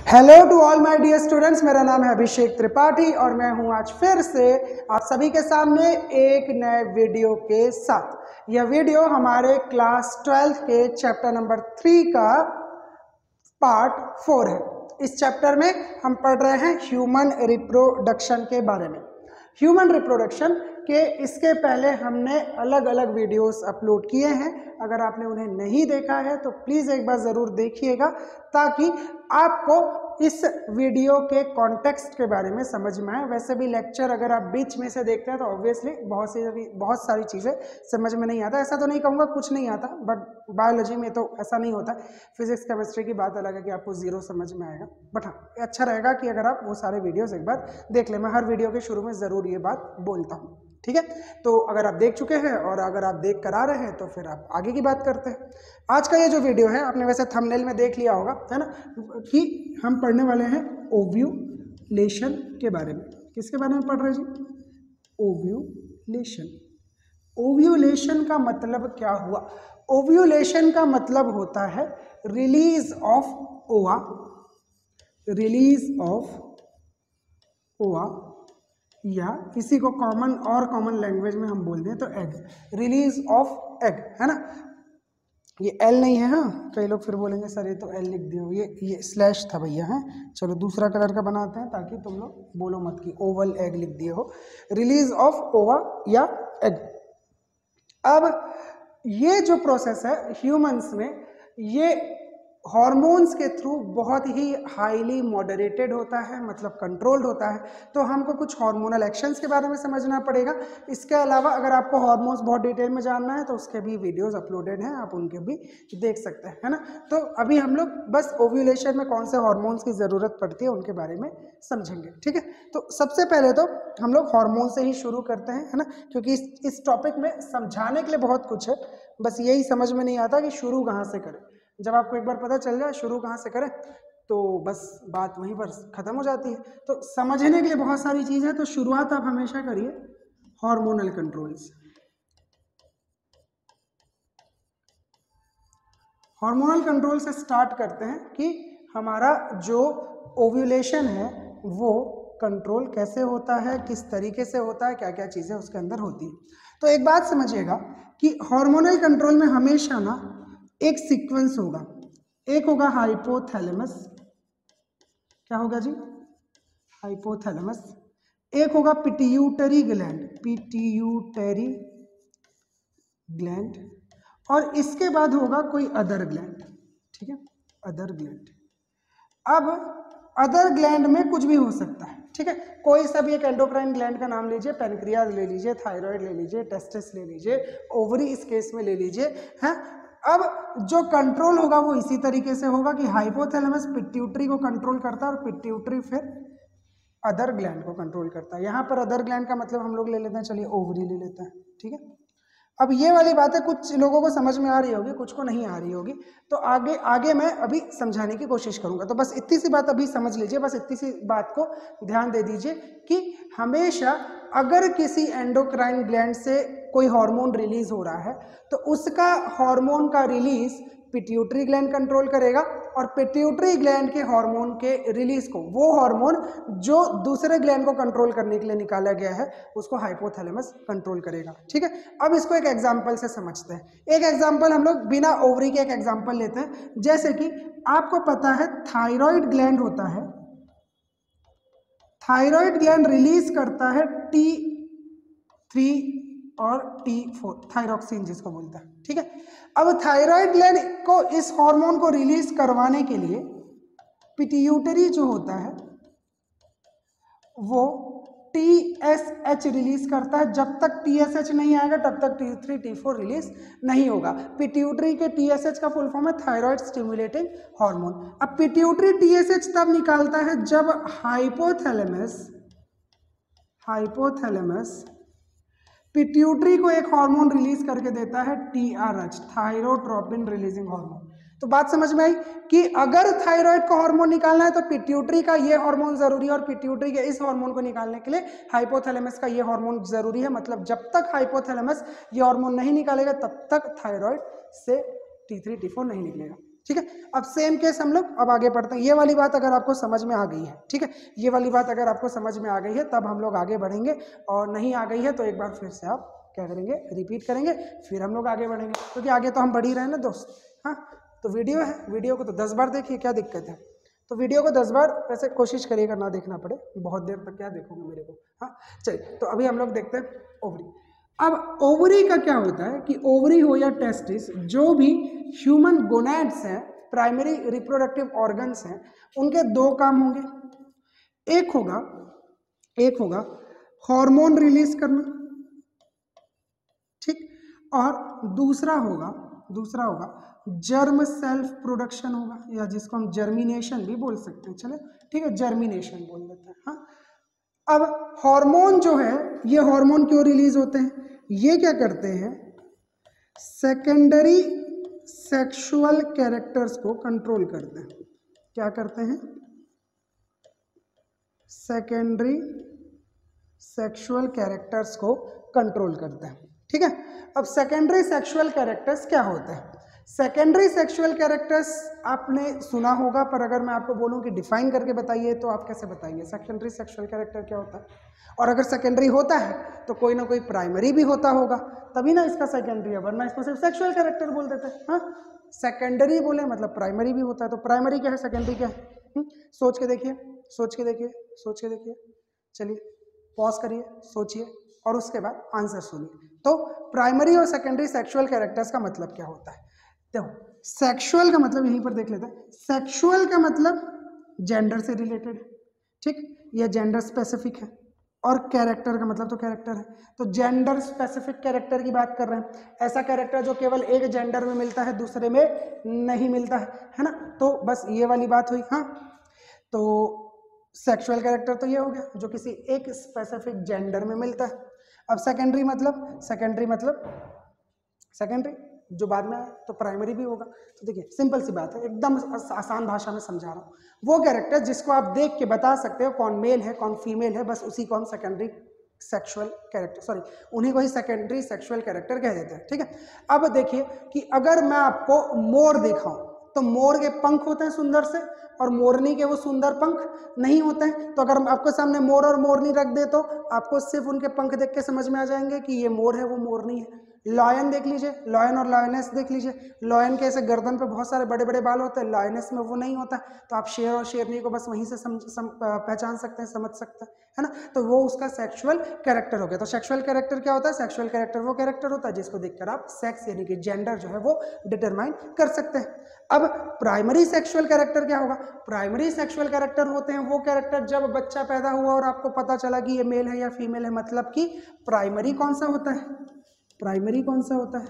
Hello to all my dear students, मेरा नाम है अभिषेक त्रिपाठी और मैं हूं आज फिर से आप सभी के सामने एक नए वीडियो के साथ। यह वीडियो हमारे क्लास 12 के चैप्टर नंबर 3 का पार्ट 4 है। इस चैप्टर में हम पढ़ रहे हैं ह्यूमन रिप्रोडक्शन के बारे में। ह्यूमन रिप्रोडक्शन के इसके पहले हमने अलग अलग वीडियोस अपलोड किए हैं। अगर आपने उन्हें नहीं देखा है तो प्लीज़ एक बार ज़रूर देखिएगा ताकि आपको इस वीडियो के कॉन्टेक्स्ट के बारे में समझ में आए। वैसे भी लेक्चर अगर आप बीच में से देखते हैं तो ऑब्वियसली बहुत सारी चीज़ें समझ में नहीं आता। ऐसा तो नहीं कहूँगा कुछ नहीं आता, बट बायोलॉजी में तो ऐसा नहीं होता। फिजिक्स केमिस्ट्री की बात अलग है कि आपको जीरो समझ में आएगा, बट हाँ अच्छा रहेगा कि अगर आप वो सारे वीडियोस एक बार देख लें। मैं हर वीडियो के शुरू में ज़रूर ये बात बोलता हूँ, ठीक है। तो अगर आप देख चुके हैं और अगर आप देख कर आ रहे हैं तो फिर आप आगे की बात करते हैं। आज का ये जो वीडियो है आपने वैसे थंबनेल में देख लिया होगा, है ना, कि हम पढ़ने वाले हैं ओव्यूलेशन के बारे में। किसके बारे में पढ़ रहे हैं जी? ओव्यूलेशन। ओव्यूलेशन का मतलब क्या हुआ? ओव्यूलेशन का मतलब होता है रिलीज ऑफ ओवा, रिलीज ऑफ ओवा, या इसी को कॉमन लैंग्वेज में हम बोलते हैं तो एग, रिलीज ऑफ एग, है ना। ये एल नहीं है, हाँ कई लोग फिर बोलेंगे सर ये तो एल लिख दियो, ये स्लैश था भैया, है। चलो दूसरा कलर का बनाते हैं ताकि तुम लोग बोलो मत कि ओवल एग लिख दिए हो। रिलीज ऑफ ओवा या एग। अब ये जो प्रोसेस है ह्यूमंस में, ये हॉर्मोन्स के थ्रू बहुत ही हाईली मॉडरेटेड होता है, मतलब कंट्रोल्ड होता है। तो हमको कुछ हार्मोनल एक्शंस के बारे में समझना पड़ेगा। इसके अलावा अगर आपको हार्मोन्स बहुत डिटेल में जानना है तो उसके भी वीडियोस अपलोडेड हैं, आप उनके भी देख सकते हैं, है ना। तो अभी हम लोग बस ओव्यूलेशन में कौन से हार्मोन्स की ज़रूरत पड़ती है उनके बारे में समझेंगे, ठीक है। तो सबसे पहले तो हम लोग हार्मोन से ही शुरू करते हैं, है ना, क्योंकि इस टॉपिक में समझाने के लिए बहुत कुछ है, बस यही समझ में नहीं आता कि शुरू कहाँ से करें। जब आपको एक बार पता चल जाए शुरू कहाँ से करें तो बस बात वहीं पर खत्म हो जाती है। तो समझने के लिए बहुत सारी चीज़ है, तो शुरुआत आप हमेशा करिए हार्मोनल कंट्रोल से। हार्मोनल कंट्रोल से स्टार्ट करते हैं कि हमारा जो ओव्यूलेशन है वो कंट्रोल कैसे होता है, किस तरीके से होता है, क्या क्या चीज़ें उसके अंदर होती है। तो एक बात समझिएगा कि हार्मोनल कंट्रोल में हमेशा ना एक सीक्वेंस होगा। एक होगा हाइपोथैलेमस, क्या होगा जी? हाइपोथैलेमस। एक होगा पिट्यूटरी ग्लैंड, पिट्यूटरी ग्लैंड, और इसके बाद होगा कोई अदर ग्लैंड, ठीक है, अदर ग्लैंड। अब अदर ग्लैंड में कुछ भी हो सकता है, ठीक है। कोई सा भी एक एंडोक्राइन ग्लैंड का नाम लीजिए, पेनक्रियाज ले लीजिए, थायराइड ले लीजिए, टेस्टिस ले लीजिए, ओवरी इस केस में ले लीजिए, हैं। अब जो कंट्रोल होगा वो इसी तरीके से होगा कि हाइपोथैलेमस पिट्यूटरी को कंट्रोल करता है और पिट्यूटरी फिर अदर ग्लैंड को कंट्रोल करता है। यहाँ पर अदर ग्लैंड का मतलब हम लोग ले लेते हैं, चलिए ओवरी ले लेते हैं, ठीक है। अब ये वाली बातें कुछ लोगों को समझ में आ रही होगी, कुछ को नहीं आ रही होगी, तो आगे आगे मैं अभी समझाने की कोशिश करूंगा। तो बस इतनी सी बात अभी समझ लीजिए, बस इतनी सी बात को ध्यान दे दीजिए कि हमेशा अगर किसी एंडोक्राइन ग्लैंड से कोई हार्मोन रिलीज हो रहा है तो उसका हार्मोन का रिलीज पिट्यूटरी ग्लैंड कंट्रोल करेगा, और पिट्यूटरी ग्लैंड के हार्मोन के रिलीज को, वो हार्मोन जो दूसरे ग्लैंड को कंट्रोल करने के लिए निकाला गया है, उसको हाइपोथैलेमस कंट्रोल करेगा, ठीक है। अब इसको एक एग्जांपल से समझते हैं। एक एग्जांपल हम लोग बिना ओवरी के एक एग्जांपल लेते हैं। जैसे कि आपको पता है थायराइड ग्लैंड होता है, थायराइड ग्लैंड रिलीज करता है T3 और T4, थायरोक्सिन जिसको बोलता है, ठीक है। अब थायराइड ग्लैंड को इस हार्मोन को रिलीज करवाने के लिए पिट्यूटरी जो होता है वो TSH रिलीज करता है। जब तक TSH नहीं आएगा तब तक T3 T4 रिलीज नहीं होगा। पिट्यूटरी के TSH का फुल फॉर्म है थायराइड स्टिमुलेटिंग हार्मोन। अब पिट्यूटरी TSH तब निकालता है जब हाइपोथैलेमस पिट्यूटरी को एक हार्मोन रिलीज करके देता है TRH, थायरोट्रोपिन रिलीजिंग हार्मोन। तो बात समझ में आई कि अगर थायराइड का हार्मोन निकालना है तो पिट्यूटरी का ये हार्मोन जरूरी है, और पिट्यूटरी के इस हार्मोन को निकालने के लिए हाइपोथैलेमस का ये हार्मोन जरूरी है। मतलब जब तक हाइपोथैलेमस ये हार्मोन नहीं निकालेगा तब तक थायराइड से T3 T4 नहीं निकलेगा, ठीक है। अब सेम केस हम लोग अब आगे पढ़ते हैं। ये वाली बात अगर आपको समझ में आ गई है, ठीक है, ये वाली बात अगर आपको समझ में आ गई है तब हम लोग आगे बढ़ेंगे, और नहीं आ गई है तो एक बार फिर से आप क्या करेंगे, रिपीट करेंगे, फिर हम लोग आगे बढ़ेंगे, क्योंकि आगे तो हम बढ़ ही रहे हैं ना दोस्त। हाँ, तो वीडियो है, वीडियो को तो 10 बार देखिए, क्या दिक्कत है। तो वीडियो को 10 बार वैसे कोशिश करिएगा ना देखना पड़े, बहुत देर तक क्या देखोगे मेरे को। हाँ चलिए, तो अभी हम लोग देखते हैं ओवरी। अब ओवरी का क्या होता है कि ओवरी हो या टेस्टिस, जो भी ह्यूमन गोनैड्स हैं, प्राइमरी रिप्रोडक्टिव ऑर्गन्स हैं, उनके दो काम होंगे। एक होगा हार्मोन रिलीज करना, ठीक, और दूसरा होगा जर्म सेल्फ प्रोडक्शन होगा, या जिसको हम जर्मिनेशन भी बोल सकते हैं, चले ठीक है, जर्मिनेशन बोल देते हैं। हाँ, अब हार्मोन जो है, ये हार्मोन क्यों रिलीज होते हैं, ये क्या करते हैं, सेकेंडरी सेक्सुअल कैरेक्टर्स को कंट्रोल करते हैं। क्या करते हैं, सेकेंडरी सेक्सुअल कैरेक्टर्स को कंट्रोल करते हैं, ठीक है। अब सेकेंडरी सेक्सुअल कैरेक्टर्स क्या होते हैं, सेकेंडरी सेक्सुअल कैरेक्टर्स आपने सुना होगा, पर अगर मैं आपको बोलूं कि डिफाइन करके बताइए तो आप कैसे बताएंगे सेकेंडरी सेक्सुअल कैरेक्टर क्या होता है। और अगर सेकेंडरी होता है तो कोई ना कोई प्राइमरी भी होता होगा, तभी ना इसका सेकेंडरी है, वरना इसको सिर्फ सेक्सुअल कैरेक्टर बोल देते हैं। हाँ, सेकेंडरी बोले मतलब प्राइमरी भी होता है, तो प्राइमरी क्या है, सेकेंडरी क्या है, सोच के देखिए, सोच के देखिए, सोच के देखिए, चलिए पॉज करिए, सोचिए, और उसके बाद आंसर सुनिए। तो प्राइमरी और सेकेंडरी सेक्सुअल कैरेक्टर्स का मतलब क्या होता है। देखो, सेक्सुअल का मतलब यहीं पर देख लेते हैं, सेक्सुअल का मतलब जेंडर से रिलेटेड है, ठीक, यह जेंडर स्पेसिफिक है, और कैरेक्टर का मतलब तो कैरेक्टर है, तो जेंडर स्पेसिफिक कैरेक्टर की बात कर रहे हैं, ऐसा कैरेक्टर जो केवल एक जेंडर में मिलता है, दूसरे में नहीं मिलता है ना, तो बस ये वाली बात हुई। हाँ, तो सेक्सुअल कैरेक्टर तो ये हो गया जो किसी एक स्पेसिफिक जेंडर में मिलता है। अब सेकेंडरी मतलब सेकेंडरी जो बाद में आए तो प्राइमरी भी होगा। तो देखिए सिंपल सी बात है, एकदम आसान भाषा में समझा रहा हूँ, वो कैरेक्टर जिसको आप देख के बता सकते हो कौन मेल है कौन फीमेल है, बस उसी को हम सेकेंडरी सेक्सुअल कैरेक्टर, सॉरी, उन्हीं को ही सेकेंडरी सेक्सुअल कैरेक्टर कह देते हैं, ठीक है। अब देखिए कि अगर मैं आपको मोर दिखाऊं, तो मोर के पंख होते हैं सुंदर से, और मोरनी के वो सुंदर पंख नहीं होते हैं, तो अगर आपको सामने मोर और मोरनी रख दे तो आपको सिर्फ उनके पंख देख के समझ में आ जाएंगे कि ये मोर है वो मोरनी है। लॉयन देख लीजिए, लॉयन और लॉयनेस देख लीजिए, लॉयन के ऐसे गर्दन पे बहुत सारे बड़े बड़े बाल होते हैं, लॉयनेस में वो नहीं होता, तो आप शेर और शेरनी को बस वहीं से पहचान सकते हैं, समझ सकते हैं, है ना। तो वो उसका सेक्सुअल कैरेक्टर हो गया। तो सेक्सुअल कैरेक्टर क्या होता है, सेक्सुअल कैरेक्टर वो कैरेक्टर होता है जिसको देखकर आप सेक्स यानी कि जेंडर जो है वो डिटरमाइन कर सकते हैं। अब प्राइमरी सेक्सुअल कैरेक्टर क्या होगा, प्राइमरी सेक्सुअल कैरेक्टर होते हैं वो कैरेक्टर जब बच्चा पैदा हुआ और आपको पता चला कि ये मेल है या फीमेल है, मतलब कि प्राइमरी कौन सा होता है, प्राइमरी कौन सा होता है,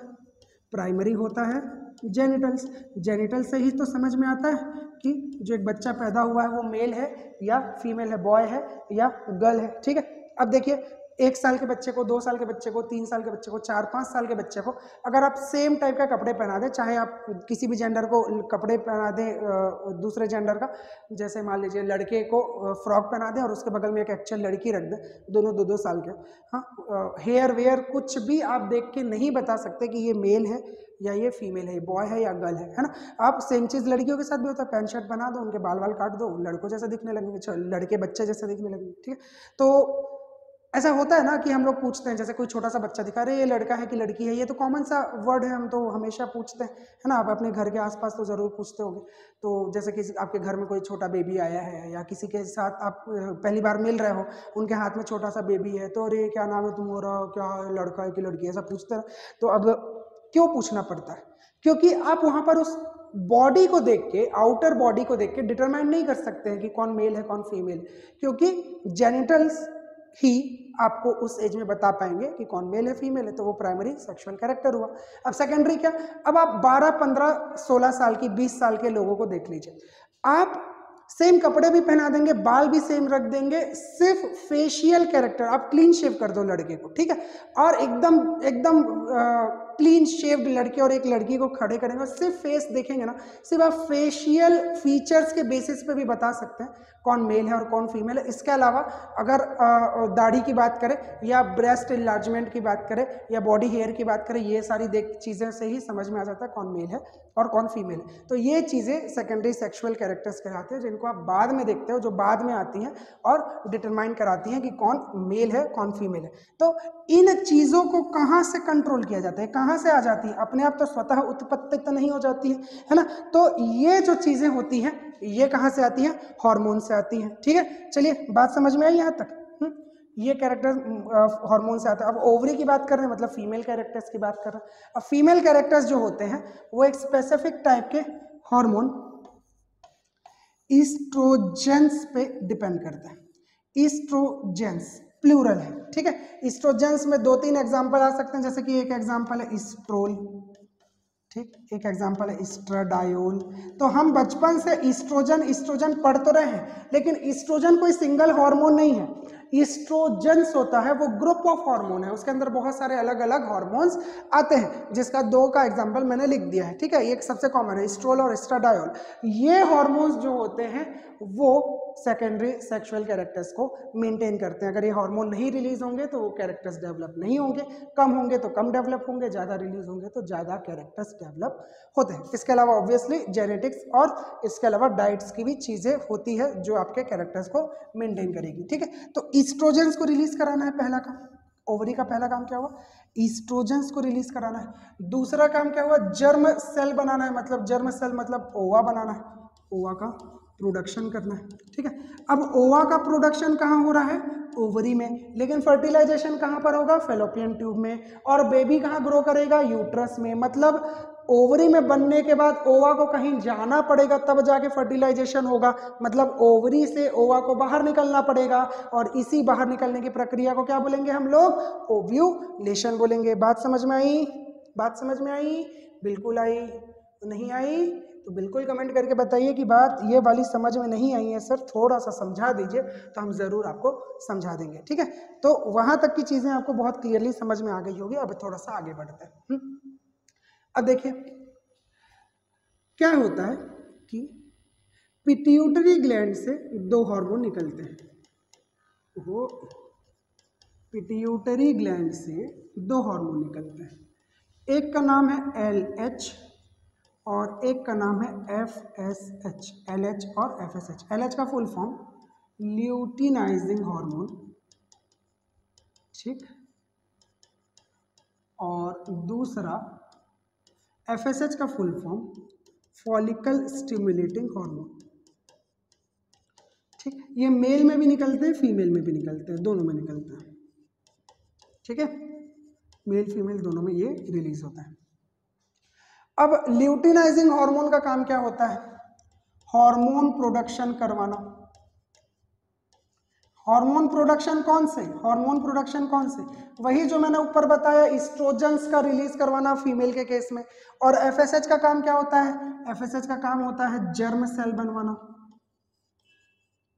प्राइमरी होता है जेनिटल्स। जेनिटल से ही तो समझ में आता है कि जो एक बच्चा पैदा हुआ है वो मेल है या फीमेल है, बॉय है या गर्ल है, ठीक है। अब देखिए 1 साल के बच्चे को, 2 साल के बच्चे को, 3 साल के बच्चे को, 4-5 साल के बच्चे को अगर आप सेम टाइप का कपड़े पहना दें, चाहे आप किसी भी जेंडर को कपड़े पहना दें दूसरे जेंडर का, जैसे मान लीजिए लड़के को फ्रॉक पहना दें और उसके बगल में एक एक्चुअल लड़की रख दें, दोनों 2-2 साल के, हाँ, हेयर वेयर कुछ भी आप देख के नहीं बता सकते कि ये मेल है या ये फीमेल है, बॉय है या गर्ल है ना। आप सेम चीज़ लड़कियों के साथ भी होता है, पैंट शर्ट बना दो, उनके बाल काट दो, लड़कों जैसे दिखने लगेंगे, लड़के बच्चे जैसे दिखने लगेंगे, ठीक है। तो ऐसा होता है ना कि हम लोग पूछते हैं, जैसे कोई छोटा सा बच्चा दिखा, अरे ये लड़का है कि लड़की है, ये तो कॉमन सा वर्ड है, हम तो हमेशा पूछते हैं, है ना। आप अपने घर के आसपास तो ज़रूर पूछते होंगे। तो जैसे कि आपके घर में कोई छोटा बेबी आया है या किसी के साथ आप पहली बार मिल रहे हो, उनके हाथ में छोटा सा बेबी है, तो अरे क्या नाम है तुम्हारा, क्या लड़का है कि लड़की है, ऐसा पूछते हैं। तो अब क्यों पूछना पड़ता है, क्योंकि आप वहाँ पर उस बॉडी को देख के, आउटर बॉडी को देख के डिटरमाइन नहीं कर सकते हैं कि कौन मेल है कौन फीमेल, क्योंकि जेनिटल्स ही आपको उस एज में बता पाएंगे कि कौन मेल है फीमेल है, तो वो प्राइमरी सेक्सुअल कैरेक्टर हुआ। अब सेकेंडरी क्या, अब आप 12, 15, 16 साल की, 20 साल के लोगों को देख लीजिए, आप सेम कपड़े भी पहना देंगे, बाल भी सेम रख देंगे, सिर्फ फेशियल कैरेक्टर आप क्लीन शेव कर दो लड़के को, ठीक है, और एकदम एकदम क्लीन शेव्ड लड़के और एक लड़की को खड़े करेंगे और सिर्फ फेस देखेंगे ना, सिर्फ आप फेशियल फीचर्स के बेसिस पे भी बता सकते हैं कौन मेल है और कौन फीमेल है। इसके अलावा अगर दाढ़ी की बात करें या ब्रेस्ट इन्लार्जमेंट की बात करें या बॉडी हेयर की बात करें, ये सारी चीज़ें से ही समझ में आ जाता है कौन मेल है और कौन फीमेल है। तो ये चीज़ें सेकेंडरी सेक्सुअल कैरेक्टर्स कहलाते हैं, जिनको आप बाद में देखते हो, जो बाद में आती हैं और डिटरमाइन कराती हैं कि कौन मेल है कौन फीमेल है। तो इन चीज़ों को कहाँ से कंट्रोल किया जाता है, कहाँ से आ जाती है, अपने आप तो स्वतः उत्पत्ति तो नहीं हो जाती है ना। तो ये जो चीज़ें होती हैं ये कहाँ से आती हैं, हार्मोन से आती हैं। ठीक है, चलिए बात समझ में आई यहाँ तक। ये कैरेक्टर हार्मोन से आता है। अब ओवरी की बात कर रहे हैं, मतलब फीमेल कैरेक्टर्स की बात कर रहे हैं। अब फीमेल कैरेक्टर्स जो होते हैं वो एक स्पेसिफिक टाइप के हार्मोन ईस्ट्रोजेंस पे डिपेंड करते हैं। ईस्ट्रोजेंस प्लूरल है, ठीक है। ईस्ट्रोजेंस में 2-3 एग्जांपल आ सकते हैं, जैसे कि एक एग्जांपल है ईस्ट्रोल, ठीक, एक एग्जांपल है ईस्ट्राडायोल। तो हम बचपन से ईस्ट्रोजन पढ़ तो रहे हैं, लेकिन ईस्ट्रोजन कोई सिंगल हार्मोन नहीं है। ईस्ट्रोजेंस होता है वो ग्रुप ऑफ हार्मोन है, उसके अंदर बहुत सारे अलग अलग हार्मोन्स आते हैं, जिसका 2 का एग्जांपल मैंने लिख दिया है। ठीक है, एक सबसे कॉमन है ईस्ट्रोल और ईस्ट्राडायोल। ये हार्मोन्स जो होते हैं वो सेकेंडरी सेक्सुअल कैरेक्टर्स को मेंटेन करते हैं। अगर ये हार्मोन नहीं रिलीज होंगे तो वो कैरेक्टर्स डेवलप नहीं होंगे, कम होंगे तो कम डेवलप होंगे, ज़्यादा रिलीज होंगे तो ज़्यादा कैरेक्टर्स डेवलप होते हैं। इसके अलावा ऑब्वियसली जेनेटिक्स और इसके अलावा डाइट्स की भी चीज़ें होती है जो आपके कैरेक्टर्स को मेंटेन करेगी। ठीक है, तो ईस्ट्रोजेंस को रिलीज कराना है पहला काम। ओवरी का पहला काम क्या हुआ, ईस्ट्रोजेंस को रिलीज कराना है। दूसरा काम क्या हुआ, जर्म सेल बनाना है, मतलब जर्म सेल मतलब ओवा बनाना है, ओवा का प्रोडक्शन करना है। ठीक है, अब ओवा का प्रोडक्शन कहाँ हो रहा है, ओवरी में, लेकिन फर्टिलाइजेशन कहाँ पर होगा, फेलोपियन ट्यूब में, और बेबी कहाँ ग्रो करेगा, यूट्रस में। मतलब ओवरी में बनने के बाद ओवा को कहीं जाना पड़ेगा तब जाके फर्टिलाइजेशन होगा, मतलब ओवरी से ओवा को बाहर निकलना पड़ेगा, और इसी बाहर निकलने की प्रक्रिया को क्या बोलेंगे हम लोग, ओव्यूलेशन बोलेंगे। बात समझ में आई, बात समझ में आई, बिल्कुल आई, नहीं आई तो बिल्कुल कमेंट करके बताइए कि बात ये वाली समझ में नहीं आई है सर, थोड़ा सा समझा दीजिए तो हम ज़रूर आपको समझा देंगे। ठीक है, तो वहाँ तक की चीज़ें आपको बहुत क्लियरली समझ में आ गई होगी। अब थोड़ा सा आगे बढ़ते हैं। अब देखिए क्या होता है कि पिट्यूटरी ग्लैंड से 2 हार्मोन निकलते हैं, वो पिट्यूटरी ग्लैंड से 2 हार्मोन निकलते हैं। एक का नाम है LH और एक का नाम है FSH। LH और FSH, LH का फुल फॉर्म ल्यूटिनाइजिंग हार्मोन, ठीक, और दूसरा FSH का full form follicle stimulating hormone. ठीक, ये मेल में भी निकलते हैं फीमेल में भी निकलते हैं, दोनों में निकलते हैं। ठीक है, मेल फीमेल दोनों में ये रिलीज होता है। अब ल्यूटिनाइजिंग हार्मोन का काम क्या होता है, हार्मोन प्रोडक्शन करवाना। हार्मोन प्रोडक्शन कौन से, हार्मोन प्रोडक्शन कौन से, वही जो मैंने ऊपर बताया, ईस्ट्रोजेंस का रिलीज करवाना फीमेल के केस में। और एफएसएच का काम क्या होता है, एफएसएच का काम होता है जर्म सेल बनवाना।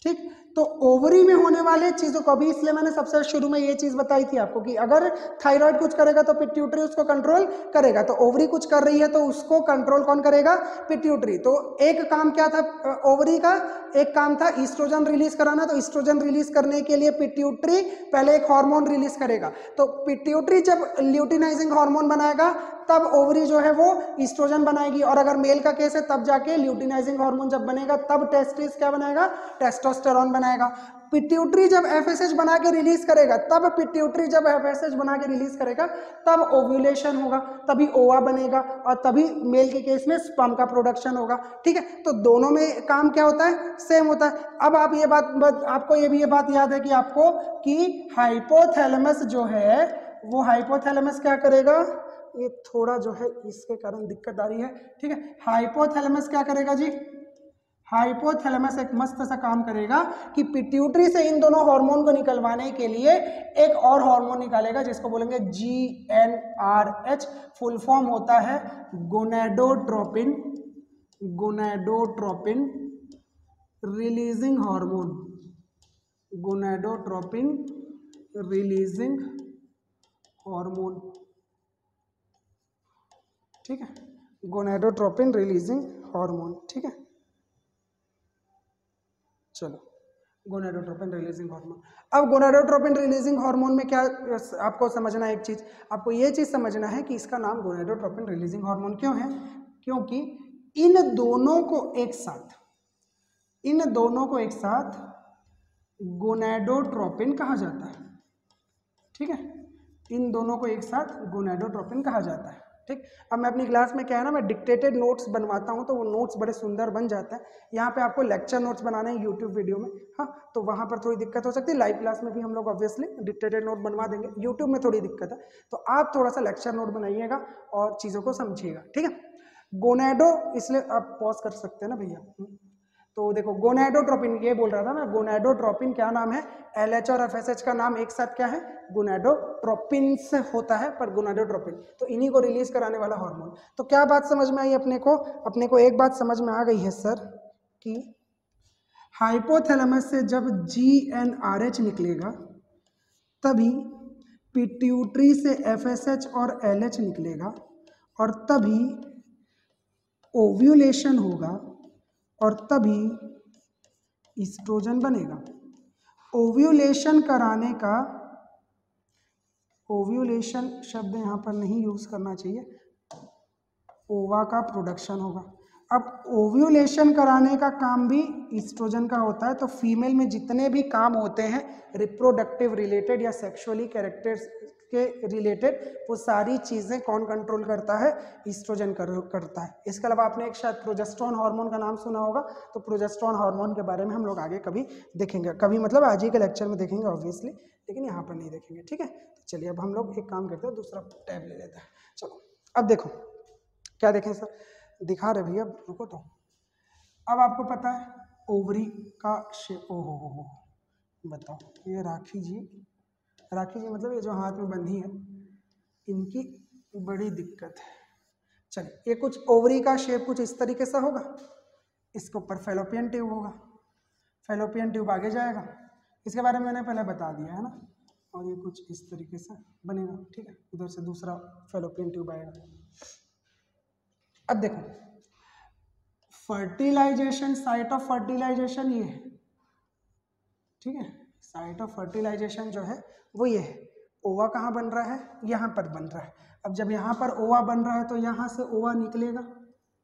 ठीक, तो ओवरी में होने वाले चीजों को, अभी इसलिए मैंने सबसे शुरू में ये चीज बताई थी आपको कि अगर थायराइड कुछ करेगा तो पिट्यूटरी उसको कंट्रोल करेगा, तो ओवरी कुछ कर रही है तो उसको कंट्रोल कौन करेगा, पिट्यूटरी। तो एक काम क्या था ओवरी का, एक काम था ईस्ट्रोजन रिलीज कराना, तो ईस्ट्रोजन रिलीज करने के लिए पिट्यूटरी पहले एक हार्मोन रिलीज करेगा, तो पिट्यूटरी जब ल्यूटिनाइजिंग हार्मोन बनाएगा तब ओवरी जो है वो ईस्ट्रोजन बनाएगी, और अगर मेल का केस है तब जाके ल्यूटिनाइजिंग हार्मोन जब बनेगा तब टेस्टिस क्या बनाएगा, टेस्टोस्टेरोन बनाएगा। पिट्यूटरी जब एफएसएच बना के रिलीज करेगा तब, पिट्यूटरी जब एफएसएच बना के रिलीज करेगा तब ओव्यूलेशन होगा, तभी ओवा बनेगा, और तभी मेल के केस में स्पर्म का प्रोडक्शन होगा। ठीक है, तो दोनों में काम क्या होता है, सेम होता है। अब आप ये बात आपको ये बात याद है कि आपको कि हाइपोथैलेमस जो है वो हाइपोथैलेमस क्या करेगा, ये थोड़ा जो है इसके कारण दिक्कत आ रही है। ठीक है, हाइपोथैलेमस क्या करेगा जी, हाइपोथैलेमस एक मस्त सा काम करेगा कि पिट्यूटरी से इन दोनों हार्मोन को निकलवाने के लिए एक और हार्मोन निकालेगा जिसको बोलेंगे GnRH। फुल फॉर्म होता है gonadotropin, gonadotropin releasing hormone, gonadotropin releasing hormone. ठीक है, गोनाडोट्रोपिन रिलीजिंग हार्मोन, ठीक है। चलो, गोनाडोट्रोपिन रिलीजिंग हार्मोन। अब गोनाडोट्रोपिन रिलीजिंग हार्मोन में क्या आपको समझना है, एक चीज आपको ये चीज समझना है कि इसका नाम गोनाडोट्रोपिन रिलीजिंग हार्मोन क्यों है, क्योंकि इन दोनों को एक साथ गोनाडोट्रोपिन कहा जाता है, ठीक है। इन दोनों को एक साथ गोनाडोट्रोपिन कहा जाता है, ठीक। अब मैं अपनी क्लास में क्या है ना, मैं डिक्टेटेड नोट्स बनवाता हूँ तो वो नोट्स बड़े सुंदर बन जाते हैं। यहाँ पे आपको लेक्चर नोट्स बनाने हैं यूट्यूब वीडियो में, हाँ, तो वहाँ पर थोड़ी दिक्कत हो सकती है। लाइव क्लास में भी हम लोग ऑब्वियसली डिक्टेटेड नोट बनवा देंगे, यूट्यूब में थोड़ी दिक्कत है, तो आप थोड़ा सा लेक्चर नोट बनाइएगा और चीज़ों को समझिएगा, ठीक है। गोनाडो, इसलिए आप पॉज कर सकते हैं ना भैया। तो देखो गोनाडोट्रोपिन, ये बोल रहा था मैं, गोनाडोट्रोपिन क्या नाम है, एलएच और एफएसएच का नाम एक साथ क्या है, गोनाडोट्रोपिन से होता है, पर गोनाडोट्रोपिन तो इन्हीं को रिलीज कराने वाला हार्मोन। तो क्या बात समझ में आई अपने को एक बात समझ में आ गई है सर कि हाइपोथैलेमस से जब जीएनआरएच निकलेगा तभी पिट्यूटरी से एफएसएच और एलएच निकलेगा और तभी ओव्यूलेशन होगा और तभी ईस्ट्रोजन बनेगा। ओव्यूलेशन कराने का, ओव्यूलेशन शब्द यहाँ पर नहीं यूज करना चाहिए, ओवा का प्रोडक्शन होगा। अब ओव्यूलेशन कराने का काम भी ईस्ट्रोजन का होता है, तो फीमेल में जितने भी काम होते हैं रिप्रोडक्टिव रिलेटेड या सेक्सुअली कैरेक्टर्स के रिलेटेड, वो सारी चीज़ें कौन कंट्रोल करता है, ईस्ट्रोजन करता है। इसके अलावा आपने एक शायद प्रोजेस्टेरोन हार्मोन का नाम सुना होगा, तो प्रोजेस्टेरोन हार्मोन के बारे में हम लोग आगे कभी देखेंगे, कभी मतलब आज ही के लेक्चर में देखेंगे ऑब्वियसली, लेकिन यहाँ पर नहीं देखेंगे, ठीक है। तो चलिए अब हम लोग एक काम करते हैं, दूसरा टैब ले लेते हैं। चलो अब देखो क्या देखें सर, दिखा रहे भैया, रुको। तो अब आपको पता है ओवरी का शेप, ओ हो बताओ, ये राखी जी मतलब ये जो हाथ में बंधी है, इनकी बड़ी दिक्कत है। चलिए, ये कुछ ओवरी का शेप कुछ इस तरीके से होगा, इसके ऊपर फेलोपियन ट्यूब होगा, फेलोपियन ट्यूब आगे जाएगा, इसके बारे में मैंने पहले बता दिया है ना, और ये कुछ इस तरीके से बनेगा, ठीक है। उधर से दूसरा फेलोपियन ट्यूब आएगा। अब देखो फर्टिलाइजेशन, साइट ऑफ फर्टिलाइजेशन ये है, ठीक है। साइट ऑफ फर्टिलाइजेशन जो है वो ये है। ओवा कहाँ बन रहा है, यहाँ पर बन रहा है। अब जब यहाँ पर ओवा बन रहा है तो यहाँ से ओवा निकलेगा,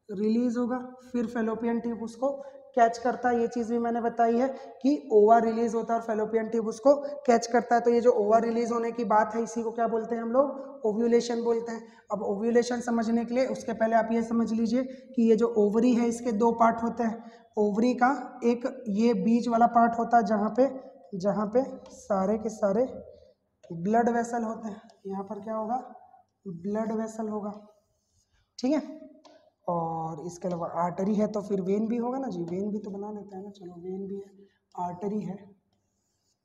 रिलीज होगा, फिर फेलोपियन ट्यूब उसको कैच करता है। ये चीज़ भी मैंने बताई है कि ओवा रिलीज होता है और फेलोपियन ट्यूब उसको कैच करता है। तो ये जो ओवा रिलीज होने की बात है, इसी को क्या बोलते हैं हम लोग, ओव्यूलेशन बोलते हैं। अब ओव्यूलेशन समझने के लिए उसके पहले आप ये समझ लीजिए कि ये जो ओवरी है इसके दो पार्ट होते हैं। ओवरी का एक ये बीच वाला पार्ट होता है जहाँ पे सारे के सारे ब्लड वेसल होते हैं। यहाँ पर क्या होगा, ब्लड वेसल होगा, ठीक है। और इसके अलावा आर्टरी है तो फिर वेन भी होगा ना जी, वेन भी तो बना लेते हैं ना, चलो वेन भी है, आर्टरी है,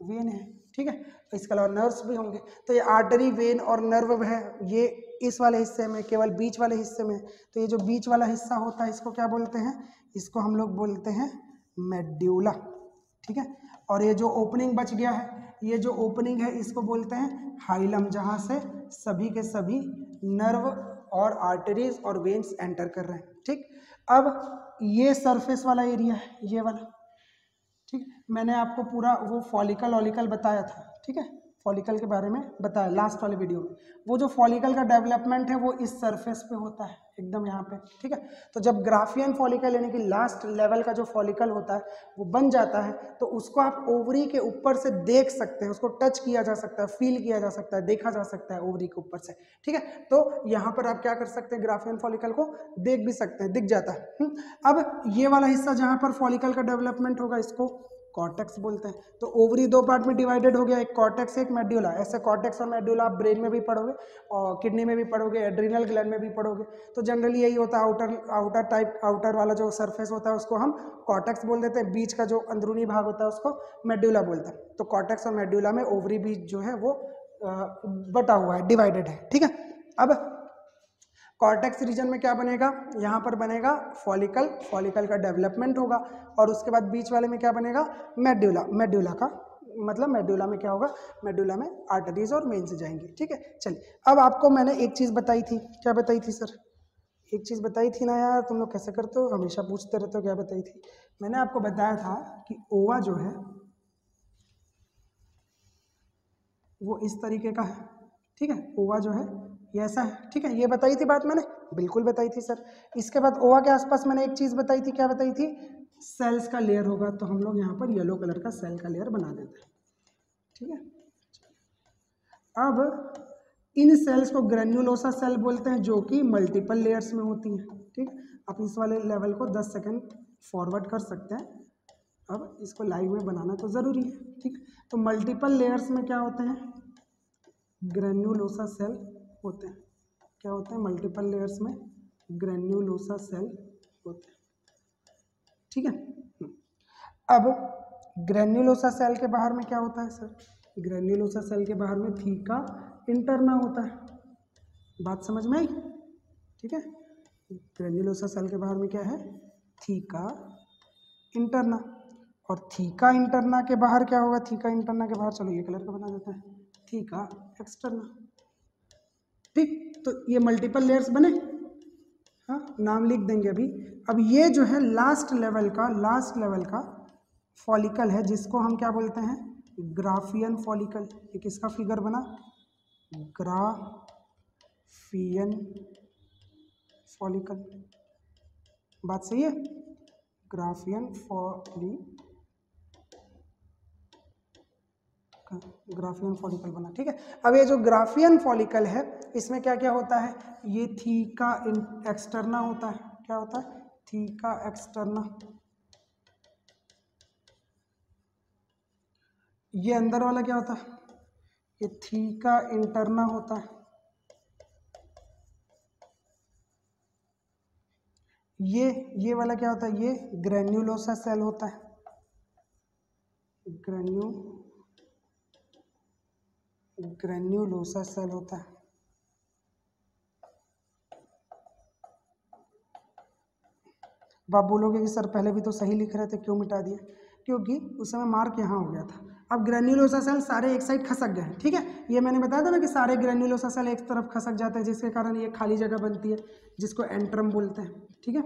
वेन है, ठीक है। इसके अलावा नर्व्स भी होंगे। तो ये आर्टरी, वेन और नर्व है, ये इस वाले हिस्से में, केवल बीच वाले हिस्से में। तो ये जो बीच वाला हिस्सा होता है इसको क्या बोलते हैं, इसको हम लोग बोलते हैं मेड्यूला, ठीक है। और ये जो ओपनिंग बच गया है, ये जो ओपनिंग है इसको बोलते हैं हाइलम, जहाँ से सभी के सभी नर्व और आर्टरीज और वेन्स एंटर कर रहे हैं, ठीक। अब ये सरफेस वाला एरिया है, ये वाला, ठीक। मैंने आपको पूरा वो फॉलिकल ऑलिकल बताया था, ठीक है, फॉलिकल के बारे में बताया लास्ट वाले वीडियो में। वो जो फॉलिकल का डेवलपमेंट है वो इस सरफेस पे होता है, एकदम यहाँ पे, ठीक है। तो जब ग्राफियन फॉलिकल यानी कि लास्ट लेवल का जो फॉलिकल होता है वो बन जाता है, तो उसको आप ओवरी के ऊपर से देख सकते हैं, उसको टच किया जा सकता है, फील किया जा सकता है, देखा जा सकता है ओवरी के ऊपर से, ठीक है। तो यहाँ पर आप क्या कर सकते हैं, ग्राफियन फॉलिकल को देख भी सकते हैं, दिख जाता है। अब ये वाला हिस्सा जहाँ पर फॉलिकल का डेवलपमेंट होगा इसको कॉर्टेक्स बोलते हैं। तो ओवरी दो पार्ट में डिवाइडेड हो गया, एक कॉर्टेक्स एक मेड्यूला। ऐसे कॉर्टेक्स और मेड्यूला आप ब्रेन में भी पढ़ोगे और किडनी में भी पढ़ोगे, एड्रिनल ग्लैंड में भी पढ़ोगे। तो जनरली यही होता है, आउटर वाला जो सरफेस होता है उसको हम कॉर्टेक्स बोल देते हैं, बीच का जो अंदरूनी भाग होता है उसको मेड्यूला बोलते हैं। तो कॉर्टेक्स और मेड्यूला में ओवरी भी जो है वो बटा हुआ है, डिवाइडेड है, ठीक है। अब कॉर्टेक्स रीजन में क्या बनेगा, यहाँ पर बनेगा फॉलिकल, फॉलिकल का डेवलपमेंट होगा, और उसके बाद बीच वाले में क्या बनेगा, मेड्यूला। मेड्यूला का मतलब मेड्यूला में क्या होगा, मेड्यूला में आर्टरीज और वेन्स जाएंगे, ठीक है। चलिए अब आपको मैंने एक चीज़ बताई थी, क्या बताई थी सर, एक चीज़ बताई थी ना यार, तुम लोग कैसे करते हो, हमेशा पूछते रहते हो क्या बताई थी। मैंने आपको बताया था कि ओवा जो है वो इस तरीके का है, ठीक है। ओवा जो है ये ऐसा है, ठीक है। ये बताई थी बात मैंने, बिल्कुल बताई थी सर। इसके बाद ओवा के आसपास मैंने एक चीज़ बताई थी, क्या बताई थी, सेल्स का लेयर होगा। तो हम लोग यहाँ पर येलो कलर का सेल का लेयर बना देते हैं, ठीक है। अब इन सेल्स को ग्रेन्युलोसा सेल बोलते हैं, जो कि मल्टीपल लेयर्स में होती हैं, ठीक। आप इस वाले लेवल को 10 सेकंड फॉरवर्ड कर सकते हैं। अब इसको लाइव में बनाना तो ज़रूरी है, ठीक। तो मल्टीपल लेयर्स में क्या होते हैं, ग्रेन्युलोसा सेल होते हैं। क्या होते हैं, मल्टीपल लेयर्स में ग्रेन्युलोसा सेल होते हैं, ठीक है। अब ग्रेन्युलोसा सेल के बाहर में क्या होता है सर, ग्रेन्युलोसा सेल के बाहर में थीका इंटरना होता है। बात समझ में आई, ठीक है। ग्रेन्युलोसा सेल के बाहर में क्या है, थीका इंटरना। और थीका इंटरना के बाहर क्या होगा, थीका इंटरना के बाहर, चलो ये कलर का बना देते हैं, थीका एक्सटर्ना, ठीक। तो ये मल्टीपल लेयर्स बने, हाँ, नाम लिख देंगे अभी। अब ये जो है लास्ट लेवल का फॉलिकल है, जिसको हम क्या बोलते हैं, ग्राफियन फॉलिकल। ये किसका फिगर बना, ग्राफियन फॉलिकल। बात सही है, ग्राफियन फॉलिकल बना, ठीक है। अब ये जो ग्राफियन फॉलिकल है, इसमें क्या क्या होता है, ये थीका एक्सटर्ना होता है। क्या होता है, थीका एक्सटर्ना। ये अंदर वाला क्या होता है, ये थीका इंटरना होता है। ये वाला क्या होता है, ये ग्रेन्युलोसा सेल होता है, ग्रेन्युलोसा सेल होता है। आप बोलोगे कि सर पहले भी तो सही लिख रहे थे, क्यों मिटा दिए, क्योंकि उस समय मार्क यहाँ हो गया था। अब ग्रेन्युलोसा सेल सारे एक साइड खसक गए हैं, ठीक है। ये मैंने बताया था ना कि सारे ग्रेन्युलोसा सेल एक तरफ खसक जाते हैं, जिसके कारण ये खाली जगह बनती है, जिसको एंट्रम बोलते हैं, ठीक है।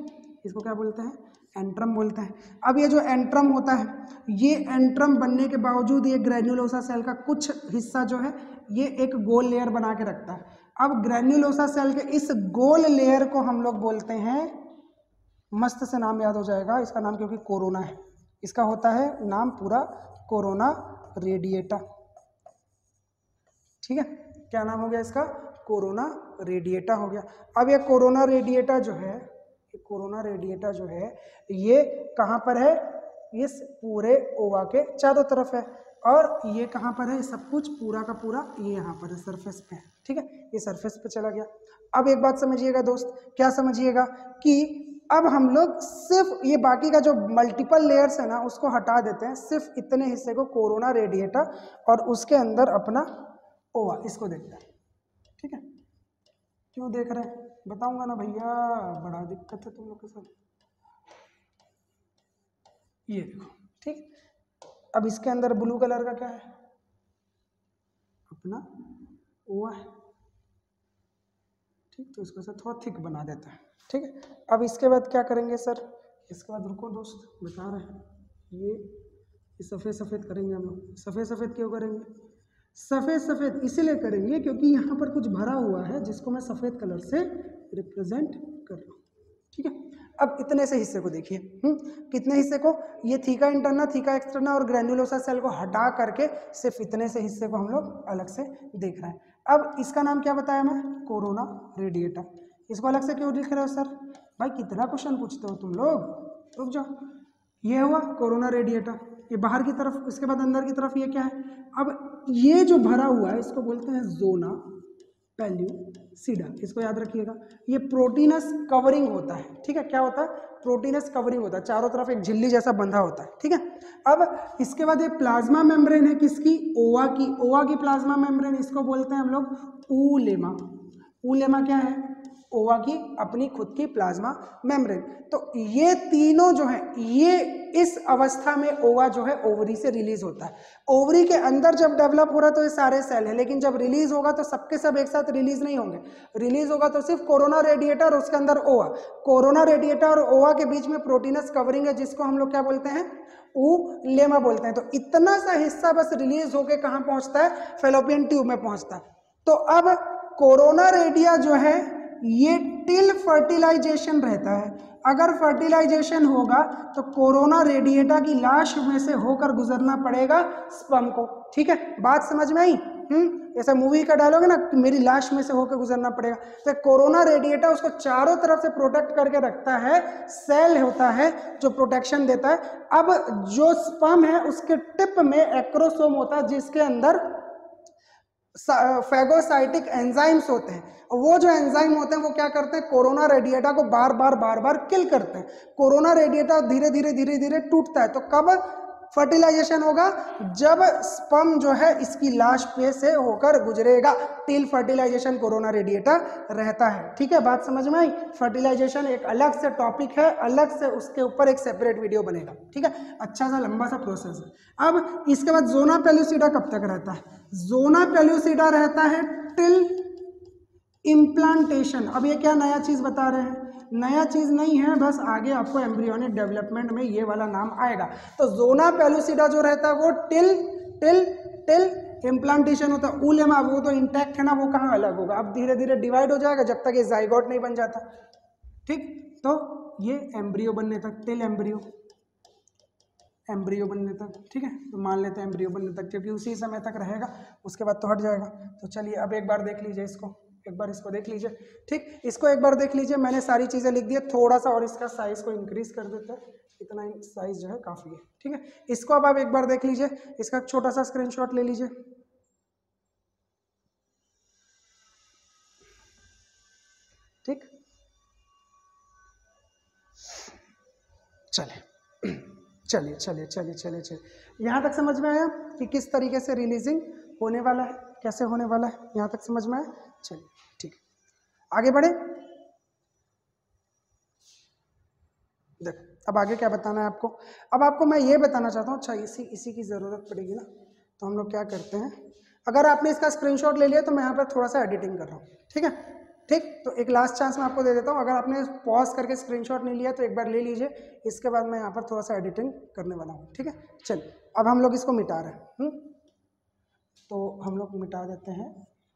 इसको क्या बोलते हैं, एंट्रम बोलते हैं। अब ये जो एंट्रम होता है, ये एंट्रम बनने के बावजूद ये ग्रेन्युलोसा सेल का कुछ हिस्सा जो है ये एक गोल लेयर बना के रखता है। अब ग्रेन्युलोसा सेल के इस गोल लेयर को हम लोग बोलते हैं, मस्त से नाम याद हो जाएगा इसका नाम, क्योंकि कोरोना है। इसका होता है नाम पूरा कोरोना रेडिएटा, ठीक है। क्या नाम हो गया इसका, कोरोना रेडिएटा हो गया। अब ये कोरोना रेडिएटा जो है, ये कहाँ पर है, इस पूरे ओवा के चारों तरफ है। और ये कहाँ पर है, सब कुछ पूरा का पूरा ये यहाँ पर है, सरफेस पे है, ठीक है। ये सरफेस पे चला गया। अब एक बात समझिएगा दोस्त, क्या समझिएगा, कि अब हम लोग सिर्फ ये बाकी का जो मल्टीपल लेयर्स है ना उसको हटा देते हैं, सिर्फ इतने हिस्से को कोरोना रेडिएटा और उसके अंदर अपना ओवा, इसको देखते हैं, ठीक है। क्यों देख रहे हैं बताऊंगा ना भैया, बड़ा दिक्कत है तुम लोग के साथ। ये देखो, ठीक। अब इसके अंदर ब्लू कलर का क्या है, अपना ओवा है, ठीक। तो इसको से थोड़ा थिक बना देता है, ठीक है। अब इसके बाद क्या करेंगे सर, इसके बाद रुको दोस्त बता रहे हैं, ये सफ़ेद सफ़ेद करेंगे हम लोग। सफ़ेद सफ़ेद क्यों करेंगे, सफ़ेद सफ़ेद इसीलिए करेंगे क्योंकि यहाँ पर कुछ भरा हुआ है जिसको मैं सफ़ेद कलर से रिप्रेजेंट कर रहा हूँ, ठीक है। अब इतने से हिस्से को देखिए, कितने हिस्से को, ये थीका इंटरना, थीका एक्सटर्ना और ग्रेन्युलोसा सेल को हटा करके सिर्फ इतने से हिस्से को हम लोग अलग से देख रहे हैं। अब इसका नाम क्या बताया मैं, कोरोना रेडिएटा। इसको अलग से क्यों लिख रहे हो सर, भाई कितना क्वेश्चन पूछते हो तुम लोग, रुक जाओ। ये हुआ कोरोना रेडिएटा, ये बाहर की तरफ, इसके बाद अंदर की तरफ ये क्या है, अब ये जो भरा हुआ है इसको बोलते हैं जोना पेल्यूसिडा, इसको याद रखिएगा। ये प्रोटीनस कवरिंग होता है, ठीक है। क्या होता है, प्रोटीनस कवरिंग होता है, चारों तरफ एक झिल्ली जैसा बंधा होता है, ठीक है। अब इसके बाद ये प्लाज्मा मेम्ब्रेन है, किसकी, ओवा की प्लाज्मा मेम्ब्रेन, इसको बोलते हैं हम लोग ऊलेमा। ऊलेमा क्या है, ओवा की अपनी खुद की प्लाज्मा मेम्ब्रेन। तो ये तीनों जो है, ये इस अवस्था में ओवा जो है ओवरी से रिलीज होता है। ओवरी के अंदर जब डेवलप हो रहा है तो ये सारे सेल है, लेकिन जब रिलीज होगा तो सबके सब एक साथ रिलीज नहीं होंगे। रिलीज होगा तो सिर्फ कोरोना रेडिएटर और उसके अंदर ओवा। कोरोना रेडिएटर और ओवा के बीच में प्रोटीनस कवरिंग है, जिसको हम लोग क्या बोलते हैं, लेमा बोलते हैं। तो इतना सा हिस्सा बस रिलीज होके कहां पहुंचता है, फेलोपियन ट्यूब में पहुंचता है। तो अब कोरोना रेडिया जो है ये टिल फर्टिलाइजेशन रहता है। अगर फर्टिलाइजेशन होगा तो कोरोना रेडिएटा की लाश में से होकर गुजरना पड़ेगा स्पर्म को। ठीक है, बात समझ में आई? ऐसा मूवी का डायलॉग है ना, मेरी लाश में से होकर गुजरना पड़ेगा। तो कोरोना रेडिएटा उसको चारों तरफ से प्रोटेक्ट करके रखता है, सेल होता है जो प्रोटेक्शन देता है। अब जो स्पर्म है उसके टिप में एक्रोसोम होता है, जिसके अंदर फैगोसाइटिक एंजाइम्स होते हैं। वो जो एंजाइम होते हैं वो क्या करते हैं, कोरोना रेडिएटा को बार बार किल करते हैं। कोरोना रेडिएटा धीरे धीरे टूटता है। तो कब फर्टिलाइजेशन होगा, जब स्पर्म जो है इसकी लाश पे से होकर गुजरेगा। टिल फर्टिलाइजेशन कोरोना रेडिएटा रहता है। ठीक है, बात समझ में आई? फर्टिलाइजेशन एक अलग से टॉपिक है, अलग से उसके ऊपर एक सेपरेट वीडियो बनेगा। ठीक है, अच्छा सा लंबा सा प्रोसेस है। अब इसके बाद जोना पेलुसिडा कब तक रहता है? जोना पेलुसिडा रहता है टिल इम्प्लांटेशन। अब ये क्या नया चीज बता रहे हैं? नया चीज नहीं है, बस आगे आपको एम्ब्रियोनिक डेवलपमेंट में ये वाला नाम आएगा। तो जोना पेलुसिडा जो रहता है वो टिल इम्प्लांटेशन होता है। उलेमा वो तो इंटैक्ट है ना, वो कहाँ अलग होगा, अब धीरे धीरे डिवाइड हो जाएगा जब तक ये जाइगोट नहीं बन जाता। ठीक, तो ये एम्ब्रियो बनने तक, टिल एम्ब्रियो बनने तक। ठीक है, तो मान लेते हैं एम्ब्रियो बनने तक, क्योंकि उसी समय तक रहेगा, उसके बाद तो हट जाएगा। तो चलिए अब एक बार देख लीजिए इसको, एक बार इसको देख लीजिए। ठीक, इसको एक बार देख लीजिए, मैंने सारी चीज़ें लिख दी है, थोड़ा सा और इसका साइज को इंक्रीज कर देते हैं, इतना साइज जो है काफ़ी है। ठीक है, इसको अब आप एक बार देख लीजिए, इसका छोटा सा स्क्रीनशॉट ले लीजिए। ठीक, चलिए यहाँ तक समझ में आया कि किस तरीके से रिलीजिंग होने वाला है, कैसे होने वाला है, यहाँ तक समझ में आया? चलिए ठीक है, आगे बढ़े। देख अब आगे क्या बताना है आपको। अब आपको मैं ये बताना चाहता हूँ, अच्छा इसी की ज़रूरत पड़ेगी ना, तो हम लोग क्या करते हैं, अगर आपने इसका स्क्रीनशॉट ले लिया तो मैं यहाँ पर थोड़ा सा एडिटिंग कर रहा हूँ। ठीक है, ठीक, तो एक लास्ट चांस मैं आपको दे देता हूँ, अगर आपने पॉज करके स्क्रीनशॉट नहीं लिया तो एक बार ले लीजिए, इसके बाद मैं यहाँ पर थोड़ा सा एडिटिंग करने वाला हूँ। ठीक है, चलिए अब हम लोग इसको मिटा रहे हैं। तो हम लोग मिटा देते हैं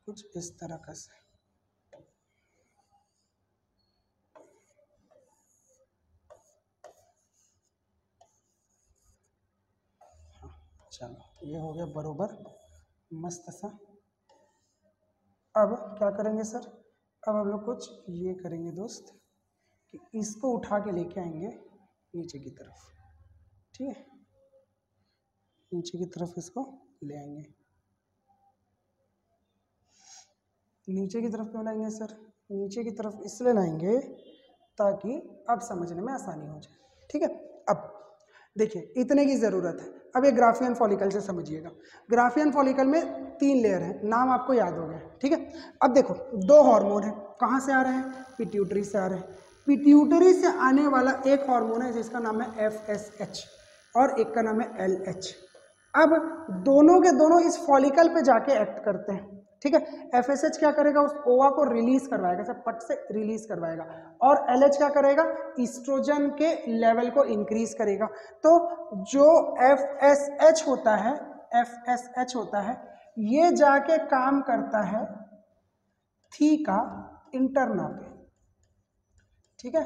कुछ इस तरह का से। चलो ये हो गया बरोबर मस्त सा। अब क्या करेंगे सर, अब हम लोग कुछ ये करेंगे दोस्त कि इसको उठा के लेके आएंगे नीचे की तरफ। ठीक है, नीचे की तरफ इसको ले आएंगे। नीचे की तरफ क्यों लाएंगे सर? नीचे की तरफ इसलिए लाएंगे ताकि अब समझने में आसानी हो जाए। ठीक है, अब देखिए इतने की ज़रूरत है। अब ये ग्राफियन फॉलिकल से समझिएगा। ग्राफियन फॉलिकल में 3 लेयर हैं, नाम आपको याद हो गया। ठीक है, अब देखो 2 हार्मोन है, कहाँ से आ रहे हैं? पिट्यूटरी से आ रहे हैं। पिट्यूटरी से आने वाला एक हार्मोन है जिसका नाम है FSH और एक का नाम है LH। अब दोनों के दोनों इस फॉलिकल पे जाके एक्ट करते हैं। ठीक है, FSH क्या करेगा, उस ओवा को रिलीज करवाएगा, सब पट से रिलीज करवाएगा, और LH क्या करेगा, ईस्ट्रोजन के लेवल को इंक्रीज करेगा। तो जो FSH होता है ये जाके काम करता है थीका इंटरना पे। ठीक है,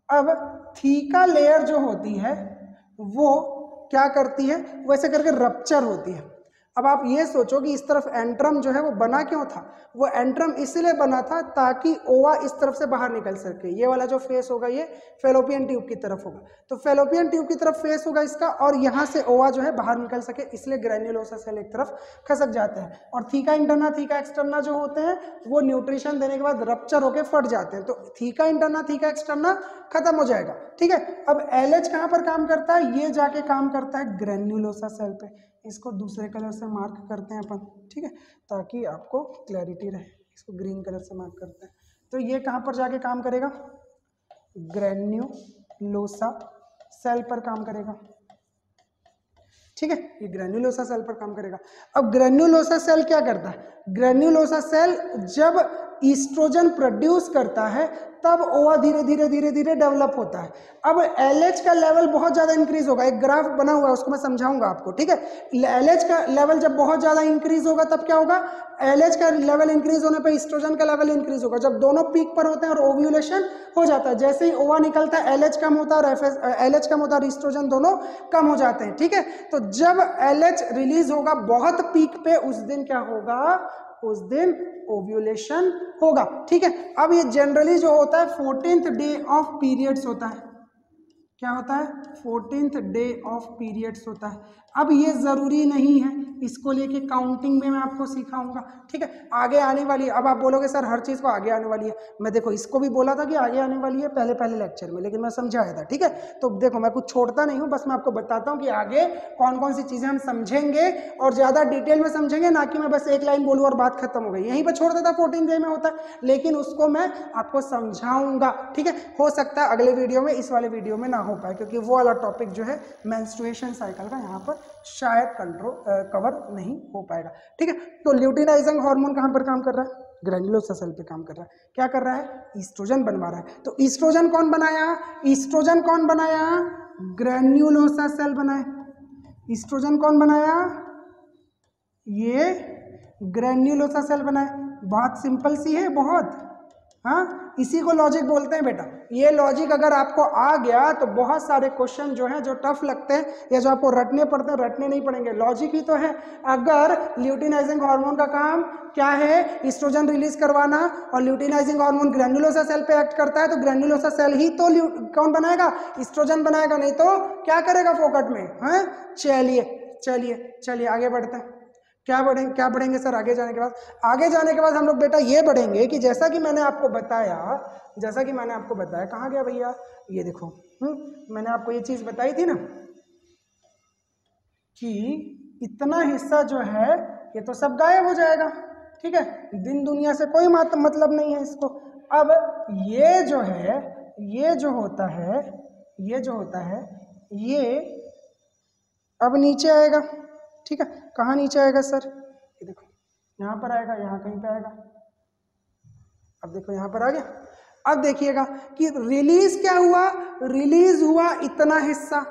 अब थीका लेयर जो होती है वो क्या करती है, वैसे करके रप्चर होती है। अब आप ये सोचो कि इस तरफ एंट्रम जो है वो बना क्यों था? वो एंट्रम इसलिए बना था ताकि ओवा इस तरफ से बाहर निकल सके। ये वाला जो फेस होगा ये फेलोपियन ट्यूब की तरफ होगा, तो फेलोपियन ट्यूब की तरफ फेस होगा इसका, और यहाँ से ओवा जो है बाहर निकल सके, इसलिए ग्रैन्युलोसा सेल एक तरफ खसक जाते हैं। और थीका इंटरना थीका एक्सटर्ना जो होते हैं वो न्यूट्रिशन देने के बाद रप्चर होकर फट जाते हैं, तो थीका इंटरना थीका एक्सटर्ना खत्म हो जाएगा। ठीक है, अब LH कहाँ पर काम करता है? ये जाके काम करता है ग्रैन्युलोसा सेल पे। इसको दूसरे कलर से मार्क करते हैं अपन। ठीक है, ताकि आपको क्लैरिटी रहे, इसको ग्रीन कलर से मार्क करते हैं। तो ये कहाँ पर जाके काम करेगा, ग्रेन्युलोसा सेल पर काम करेगा, ठीक है, ये ग्रेन्युलोसा सेल पर काम करेगा। अब ग्रेन्युलोसा सेल क्या करता है, ग्रेन्युलोसा सेल जब ईस्ट्रोजन प्रोड्यूस करता है तब ओवा धीरे धीरे धीरे धीरे डेवलप होता है। अब LH का लेवल बहुत ज्यादा इंक्रीज होगा, एक ग्राफ बना हुआ है उसको मैं समझाऊंगा आपको, ठीक है। LH का लेवल जब बहुत ज्यादा इंक्रीज होगा तब क्या होगा, LH का लेवल इंक्रीज होने पर ईस्ट्रोजन का लेवल इंक्रीज होगा, जब दोनों पीक पर होते हैं और ओव्यूलेशन हो जाता है। जैसे ही ओवा निकलता है LH कम होता है और LH कम होता है और ईस्ट्रोजन दोनों कम हो जाते हैं, ठीक है। तो जब LH रिलीज होगा बहुत पीक पे, उस दिन क्या होगा, उस दिन ओव्यूलेशन होगा, ठीक है। अब ये जनरली जो होता है 14th डे ऑफ पीरियड्स होता है, क्या होता है, 14th डे ऑफ पीरियड्स होता है। अब ये जरूरी नहीं है, इसको लेके काउंटिंग में मैं आपको सिखाऊंगा, ठीक है, आगे आने वाली है। अब आप बोलोगे सर हर चीज को आगे आने वाली है, मैं देखो इसको भी बोला था कि आगे आने वाली है पहले पहले लेक्चर में, लेकिन मैं समझाया था, ठीक है। तो देखो मैं कुछ छोड़ता नहीं हूँ, बस मैं आपको बताता हूँ कि आगे कौन कौन सी चीजें हम समझेंगे और ज्यादा डिटेल में समझेंगे, ना कि मैं बस एक लाइन बोलूँ और बात खत्म हो गई, यहीं पर छोड़ देता 14 डे में होता है, लेकिन उसको मैं आपको समझाऊंगा, ठीक है। हो सकता है अगले वीडियो में, इस वाले वीडियो में ना हो पाए, क्योंकि वो वाला टॉपिक जो है मेंस्ट्रुएशन साइकिल का यहाँ पर शायद कवर नहीं हो पाएगा, ठीक है। तो ल्यूटिनाइजिंग हार्मोन कहाँ पर काम कर रहा है, ग्रेन्युलोसा सेल पे काम कर रहा है, क्या कर रहा है, ईस्ट्रोजन बनवा रहा है। तो ईस्ट्रोजन कौन बनाया, ईस्ट्रोजन कौन बनाया, ग्रेन्युलोसा सेल बनाया। ईस्ट्रोजन कौन बनाया, ये ग्रेन्युलोसा सेल बनाया। बात सिंपल सी है बहुत, हाँ, इसी को लॉजिक बोलते हैं बेटा। ये लॉजिक अगर आपको आ गया तो बहुत सारे क्वेश्चन जो हैं जो टफ लगते हैं या जो आपको रटने पड़ते हैं, रटने नहीं पड़ेंगे, लॉजिक ही तो है। अगर ल्यूटिनाइजिंग हार्मोन का काम क्या है, ईस्ट्रोजन रिलीज करवाना, और ल्यूटिनाइजिंग हार्मोन ग्रेन्युलोसा सेल पे एक्ट करता है, तो ग्रेन्युलोसा सेल ही तो कौन बनाएगा, ईस्ट्रोजन बनाएगा, नहीं तो क्या करेगा फोकट में, हैं। चलिए चलिए चलिए आगे बढ़ते हैं। क्या बढ़ेंगे सर आगे जाने के बाद, आगे जाने के बाद हम लोग बेटा ये बढ़ेंगे कि जैसा कि मैंने आपको बताया, कहाँ गया भैया, ये देखो, मैंने आपको ये चीज बताई थी ना कि इतना हिस्सा जो है ये तो सब गायब हो जाएगा, ठीक है, दिन दुनिया से कोई मतलब नहीं है इसको। अब ये जो है, ये जो होता है ये अब नीचे आएगा, ठीक है। कहाँ नीचे आएगा सर, ये देखो यहाँ पर आएगा, यहाँ कहीं पे आएगा। अब देखो यहाँ पर आ गया। अब देखिएगा कि रिलीज क्या हुआ, रिलीज हुआ इतना हिस्सा,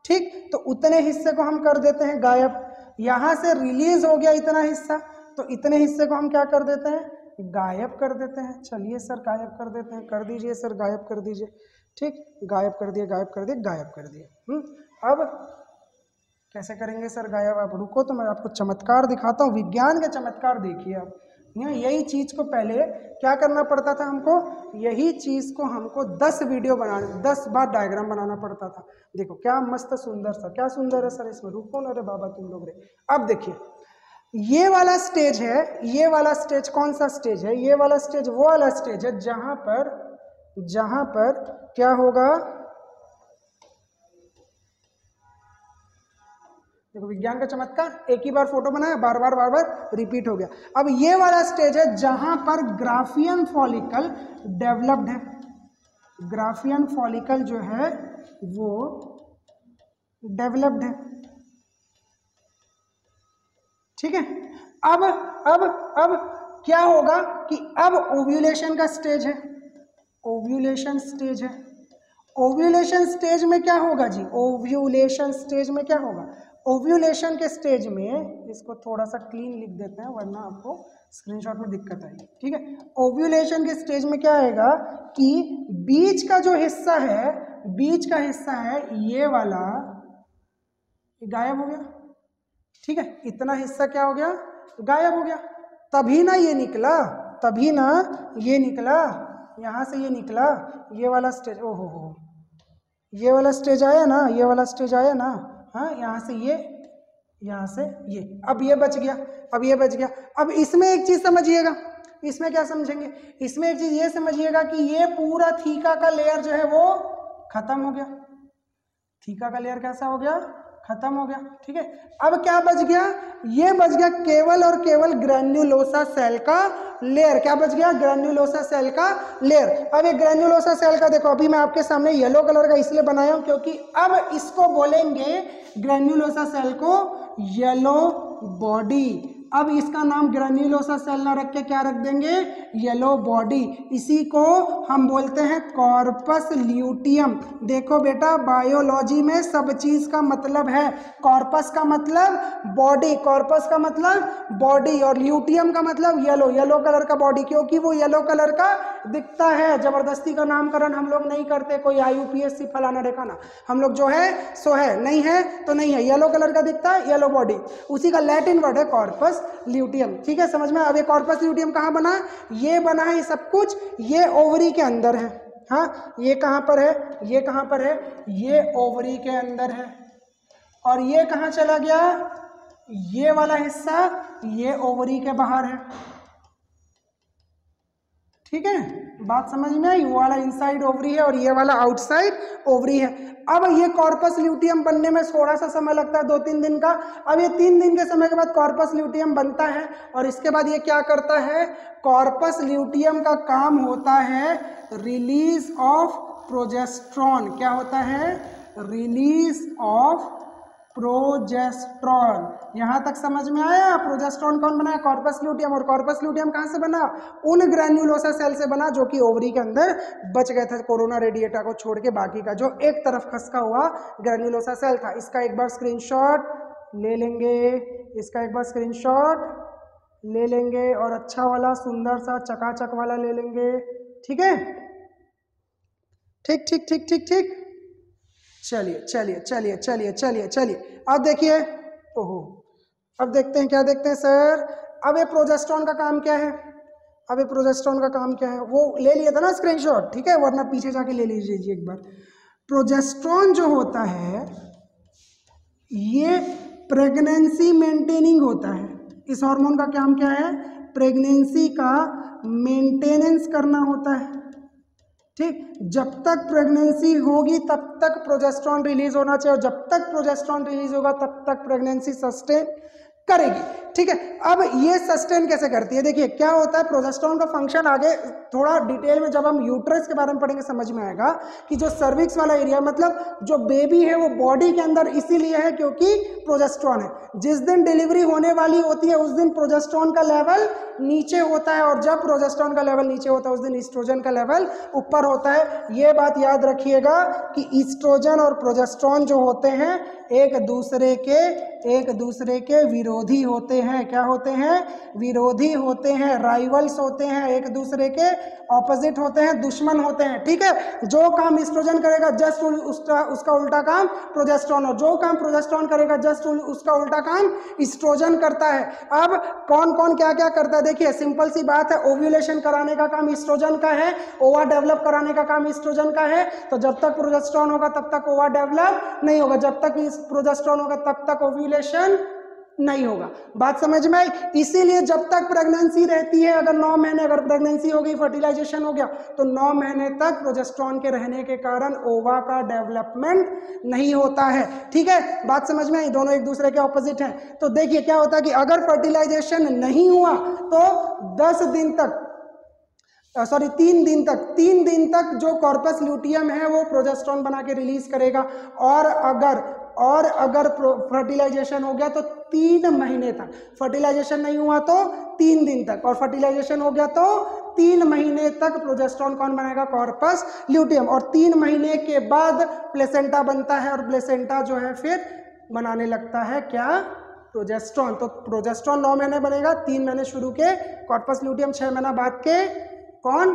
ठीक, तो उतने हिस्से को हम कर देते हैं गायब। यहां से रिलीज हो गया इतना हिस्सा, तो इतने हिस्से को हम क्या कर देते हैं, गायब कर देते हैं। चलिए सर गायब कर देते हैं, कर दीजिए सर, गायब कर दीजिए, ठीक, गायब कर दिए, गायब कर दिए, गायब कर दिए। अब कैसे करेंगे सर गायब, आप रुको तो मैं आपको चमत्कार दिखाता हूँ, विज्ञान के चमत्कार देखिए आप। यही चीज को पहले क्या करना पड़ता था हमको, यही चीज को हमको 10 वीडियो बनाने, 10 बार डायग्राम बनाना पड़ता था। देखो क्या मस्त सुंदर सा, क्या सुंदर है सर इसमें, रुको ना रे बाबा तुम लोग रे। अब देखिए ये वाला स्टेज है, ये वाला स्टेज कौन सा स्टेज है, ये वाला स्टेज वो वाला स्टेज है जहां पर क्या होगा, देखो विज्ञान का चमत्कार, एक ही बार फोटो बनाया, बार बार रिपीट हो गया। अब ये वाला स्टेज है जहां पर ग्राफियन फॉलिकल डेवलप्ड है, ग्राफियन फॉलिकल जो है वो डेवलप्ड है, ठीक है। अब क्या होगा कि अब ओव्यूलेशन का स्टेज है, ओव्यूलेशन स्टेज है। ओव्यूलेशन स्टेज में क्या होगा जी, ओव्यूलेशन स्टेज में क्या होगा, ओव्यूलेशन के स्टेज में, इसको थोड़ा सा क्लीन लिख देते हैं वरना आपको स्क्रीनशॉट में दिक्कत आएगी, ठीक है। ओव्यूलेशन के स्टेज में क्या आएगा कि बीच का जो हिस्सा है, बीच का हिस्सा है ये वाला, ये गायब हो गया, ठीक है, इतना हिस्सा क्या हो गया, गायब हो गया। तभी ना ये निकला, तभी ना ये निकला, यहां से ये निकला, ये वाला स्टेज, ओहो हो, ये वाला स्टेज आया ना, ये वाला स्टेज आया ना, हाँ, यहाँ से ये, यहाँ से ये, अब ये बच गया, अब ये बच गया। अब इसमें एक चीज समझिएगा, इसमें क्या समझेंगे, इसमें एक चीज ये समझिएगा कि ये पूरा थीका का लेयर जो है वो खत्म हो गया, थीका का लेयर कैसा हो गया, खत्म हो गया, ठीक है। अब क्या बच गया, ये बच गया केवल और केवल ग्रेन्युलोसा सेल का लेयर, क्या बच गया, ग्रेन्युलोसा सेल का लेयर। अब ये ग्रेन्युलोसा सेल का देखो अभी मैं आपके सामने येलो कलर का इसलिए बनाया हूं क्योंकि अब इसको बोलेंगे ग्रेन्युलोसा सेल को येलो बॉडी। अब इसका नाम ग्रेन्युलोसा सेल ना रख के क्या रख देंगे, येलो बॉडी। इसी को हम बोलते हैं कॉर्पस ल्यूटियम। देखो बेटा बायोलॉजी में सब चीज का मतलब है, कॉर्पस का मतलब बॉडी, कॉर्पस का मतलब बॉडी और ल्यूटियम का मतलब येलो, येलो कलर का बॉडी, क्योंकि वो येलो कलर का दिखता है। जबरदस्ती का नामकरण हम लोग नहीं करते, कोई IUPAC फलाना ढेकाना, हम लोग जो है सो है, नहीं है तो नहीं है, येलो कलर का दिखता है येलो बॉडी, उसी का लैटिन वर्ड है कॉर्पस ल्यूटियम। ठीक है समझ में। अब ये कॉर्पस ल्यूटियम कहाँ बना, ये बना है सब कुछ, ये ओवरी के अंदर है। हाँ ये कहाँ पर है, ये कहाँ पर है, ये ओवरी के अंदर है। और ये कहाँ चला गया, ये वाला हिस्सा ये ओवरी के बाहर है। ठीक है बात समझ में आई, वो वाला इनसाइड ओवरी है और ये वाला आउटसाइड ओवरी है। अब ये कॉर्पस ल्यूटियम बनने में थोड़ा सा समय लगता है, 2-3 दिन का। अब ये 3 दिन के समय के बाद कॉर्पस ल्यूटियम बनता है और इसके बाद ये क्या करता है, कॉर्पस ल्यूटियम का काम होता है रिलीज ऑफ प्रोजेस्ट्रॉन। क्या होता है, रिलीज ऑफ प्रोजेस्ट्रॉन। यहां तक समझ में आया। प्रोजेस्ट्रॉन कौन बनाया, कॉर्पस ल्यूटियम। और कॉर्पस ल्यूटियम कहां से बना, उन ग्रैन्युलोसा सेल से बना जो कि ओवरी के अंदर बच गए थे कोरोना रेडिएटा को छोड़ के, बाकी का जो एक तरफ खसका हुआ ग्रैन्युलोसा सेल था। इसका एक बार स्क्रीनशॉट ले लेंगे, इसका एक बार स्क्रीनशॉट ले लेंगे और अच्छा वाला सुंदर सा चकाचक वाला ले लेंगे। ठीक है, ठीक ठीक ठीक ठीक ठीक। चलिए चलिए चलिए चलिए चलिए चलिए अब देखिए, ओहो अब देखते हैं, क्या देखते हैं सर। अब ये प्रोजेस्ट्रॉन का काम क्या है, अब ये प्रोजेस्ट्रॉन का काम क्या है, वो ले लिया था ना स्क्रीनशॉट, ठीक है, वरना पीछे जाके ले लीजिए एक बार। प्रोजेस्ट्रॉन जो होता है ये प्रेगनेंसी मेंटेनिंग होता है। इस हार्मोन का काम क्या है, प्रेगनेंसी का मेंटेनेंस करना होता है। ठीक, जब तक प्रेगनेंसी होगी तब तक प्रोजेस्टेरॉन रिलीज होना चाहिए और जब तक प्रोजेस्टेरॉन रिलीज होगा तब तक प्रेगनेंसी सस्टेन करेगी। ठीक है, अब ये सस्टेन कैसे करती है, देखिए क्या होता है प्रोजेस्टेरॉन का फंक्शन आगे थोड़ा डिटेल में जब हम यूट्रस के बारे में पढ़ेंगे समझ में आएगा कि जो सर्विक्स वाला एरिया मतलब जो बेबी है वो बॉडी के अंदर इसीलिए है क्योंकि प्रोजेस्टेरॉन है। जिस दिन डिलीवरी होने वाली होती है उस दिन प्रोजेस्टेरॉन का लेवल नीचे होता है और जब प्रोजेस्टेरॉन का लेवल नीचे होता है उस दिन ईस्ट्रोजन का लेवल ऊपर होता है। ये बात याद रखिएगा कि ईस्ट्रोजन और प्रोजेस्टेरॉन जो होते हैं एक दूसरे के विरोधी होते हैं। क्या होते हैं, विरोधी होते हैं, राइवल्स होते हैं, एक दूसरे के ऑपोजिट होते हैं, दुश्मन होते हैं। ठीक है, जो काम ईस्ट्रोजन करेगा जस्ट उसका उल्टा काम प्रोजेस्टेरॉन, और जो काम प्रोजेस्टेरॉन करेगा जस्ट उसका उल्टा काम ईस्ट्रोजन करता है। अब कौन कौन क्या क्या करता है, देखिए सिंपल सी बात है, ओव्यूलेशन कराने का काम ईस्ट्रोजन का है, ओवा डेवलप कराने का काम ईस्ट्रोजन का है। तो जब तक प्रोजेस्टेरॉन होगा तब तक ओवा डेवलप नहीं होगा, जब तक प्रोजेस्टेरॉन होगा तब तक ओव्यूलेशन नहीं होगा। बात समझ में आई। इसीलिए जब तक प्रेगनेंसी रहती है, अगर 9 महीने अगर प्रेगनेंसी हो गई, फर्टिलाइजेशन हो गया, तो 9 महीने तक प्रोजेस्टेरॉन के रहने के कारण ओवा का डेवलपमेंट नहीं होता है। ठीक है, बात समझ में आई, दोनों एक दूसरे के ऑपोजिट हैं। तो देखिए क्या होता है कि अगर फर्टिलाइजेशन नहीं हुआ तो 10 दिन तक 3 दिन तक जो कॉर्पस ल्यूटियम है वो प्रोजेस्टेरॉन बना के रिलीज करेगा। और अगर फर्टिलाइजेशन हो गया तो 3 महीने तक, फर्टिलाइजेशन नहीं हुआ तो 3 दिन तक, और फर्टिलाइजेशन हो गया तो 3 महीने तक प्रोजेस्टेरॉन कौन बनाएगा, कॉर्पस ल्यूटियम। और 3 महीने के बाद प्लेसेंटा बनता है और प्लेसेंटा जो है फिर बनाने लगता है क्या, प्रोजेस्टेरॉन। तो प्रोजेस्टेरॉन 9 महीने बनेगा, 3 महीने शुरू के कॉर्पस ल्यूटियम, 6 महीना बाद के कौन,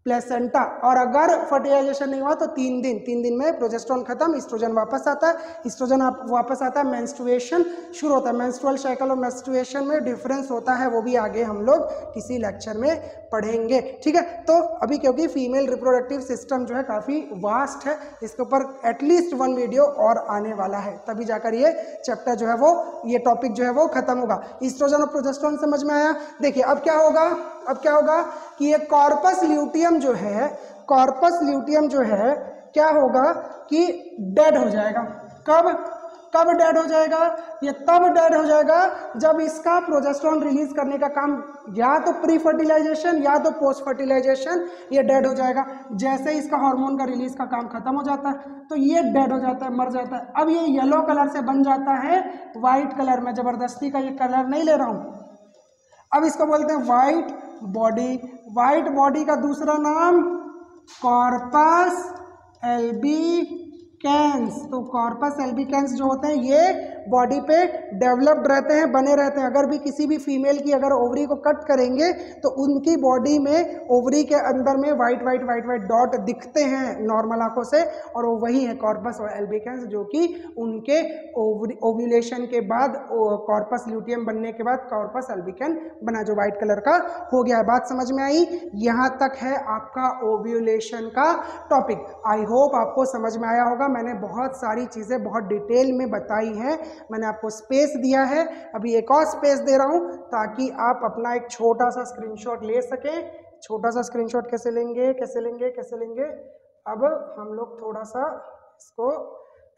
प्लेसेंटा। और अगर फर्टिलाइजेशन नहीं हुआ तो 3 दिन में प्रोजेस्टेरॉन खत्म, ईस्ट्रोजन वापस आता है। ईस्ट्रोजन वापस आता है, मेंस्ट्रुएशन शुरू होता है। मेंस्ट्रुअल साइकिल और मेंस्ट्रुएशन में डिफरेंस होता है, वो भी आगे हम लोग किसी लेक्चर में पढ़ेंगे। ठीक है, तो अभी क्योंकि फीमेल रिप्रोडक्टिव सिस्टम जो है काफ़ी वास्ट है, इसके ऊपर एटलीस्ट 1 वीडियो और आने वाला है, तभी जाकर ये चैप्टर जो है वो, ये टॉपिक जो है वो खत्म होगा। ईस्ट्रोजन और प्रोजेस्टेरॉन समझ में आया। देखिए अब क्या होगा कि ये कॉर्पस ल्यूटियम जो है, क्या होगा कि डेड हो जाएगा। कब डेड हो जाएगा? ये तब डेड हो जाएगा जब इसका प्रोजेस्टेरोन रिलीज करने का काम या तो प्री फर्टिलाइजेशन या तो पोस्ट फर्टिलाइजेशन ये डेड हो जाएगा। जैसे इसका हार्मोन का रिलीज का काम खत्म हो जाता है तो ये डेड हो जाता है, मर जाता है। अब ये येलो कलर से बन जाता है व्हाइट कलर में, जबरदस्ती का ये कलर नहीं ले रहा हूं। अब इसको बोलते हैं व्हाइट बॉडी। व्हाइट बॉडी का दूसरा नाम कॉर्पस एल्बिकेंस। तो कॉर्पस एल्बिकेंस जो होते हैं ये बॉडी पे डेवलप्ड रहते हैं, बने रहते हैं। अगर भी किसी भी फीमेल की अगर ओवरी को कट करेंगे तो उनकी बॉडी में ओवरी के अंदर में white white white white dot दिखते हैं नॉर्मल आंखों से, और वो वही है कॉर्पस एल्बिकेंस, जो कि उनके ओव्यूलेशन के बाद कॉर्पस ल्यूटियम बनने के बाद कॉर्पस एल्बिकेन बना, जो व्हाइट कलर का हो गया है। बात समझ में आई? यहाँ तक है आपका ओव्यूलेशन का टॉपिक। आई होप आपको समझ में आया होगा। मैंने बहुत सारी चीज़ें बहुत डिटेल में बताई हैं, मैंने आपको स्पेस दिया है, अभी एक और स्पेस दे रहा हूं ताकि आप अपना एक छोटा सा स्क्रीनशॉट ले सकें। छोटा सा स्क्रीनशॉट कैसे लेंगे, कैसे लेंगे, कैसे लेंगे? अब हम लोग थोड़ा सा इसको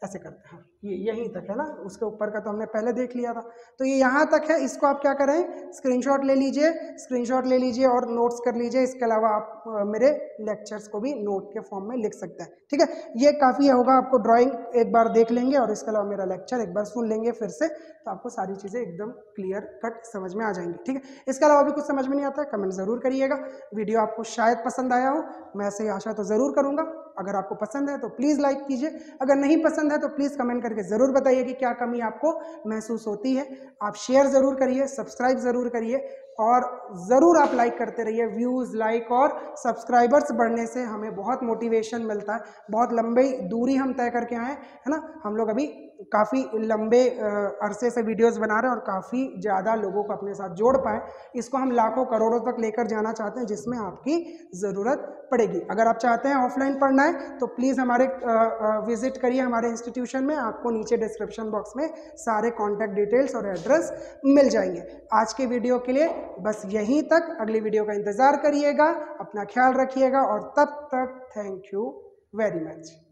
ऐसे करते हैं, ये यहीं तक है ना, उसके ऊपर का तो हमने पहले देख लिया था। तो ये यहाँ तक है, इसको आप क्या करें, स्क्रीनशॉट ले लीजिए, स्क्रीनशॉट ले लीजिए और नोट्स कर लीजिए। इसके अलावा आप मेरे लेक्चर्स को भी नोट के फॉर्म में लिख सकते हैं, ठीक है। ये काफ़ी होगा, आपको ड्राइंग एक बार देख लेंगे और इसके अलावा मेरा लेक्चर एक बार सुन लेंगे फिर से, तो आपको सारी चीज़ें एकदम क्लियर कट समझ में आ जाएंगी, ठीक है। इसके अलावा भी कुछ समझ में नहीं आता है कमेंट ज़रूर करिएगा। वीडियो आपको शायद पसंद आया हो, मैं ऐसे ही आशा तो ज़रूर करूँगा। अगर आपको पसंद है तो प्लीज़ लाइक कीजिए, अगर नहीं पसंद है तो प्लीज़ कमेंट करके ज़रूर बताइए कि क्या कमी आपको महसूस होती है। आप शेयर ज़रूर करिए, सब्सक्राइब ज़रूर करिए और ज़रूर आप लाइक करते रहिए। व्यूज़, लाइक और सब्सक्राइबर्स बढ़ने से हमें बहुत मोटिवेशन मिलता है। बहुत लंबी दूरी हम तय करके आए है ना, हम लोग अभी काफ़ी लंबे अरसे से वीडियोस बना रहे हैं और काफ़ी ज़्यादा लोगों को अपने साथ जोड़ पाए। इसको हम लाखों करोड़ों तक लेकर जाना चाहते हैं, जिसमें आपकी ज़रूरत पड़ेगी। अगर आप चाहते हैं ऑफलाइन पढ़ना है तो प्लीज़ हमारे विजिट करिए हमारे इंस्टीट्यूशन में। आपको नीचे डिस्क्रिप्शन बॉक्स में सारे कॉन्टैक्ट डिटेल्स और एड्रेस मिल जाएंगे। आज के वीडियो के लिए बस यहीं तक, अगली वीडियो का इंतज़ार करिएगा। अपना ख्याल रखिएगा और तब तक थैंक यू वेरी मच।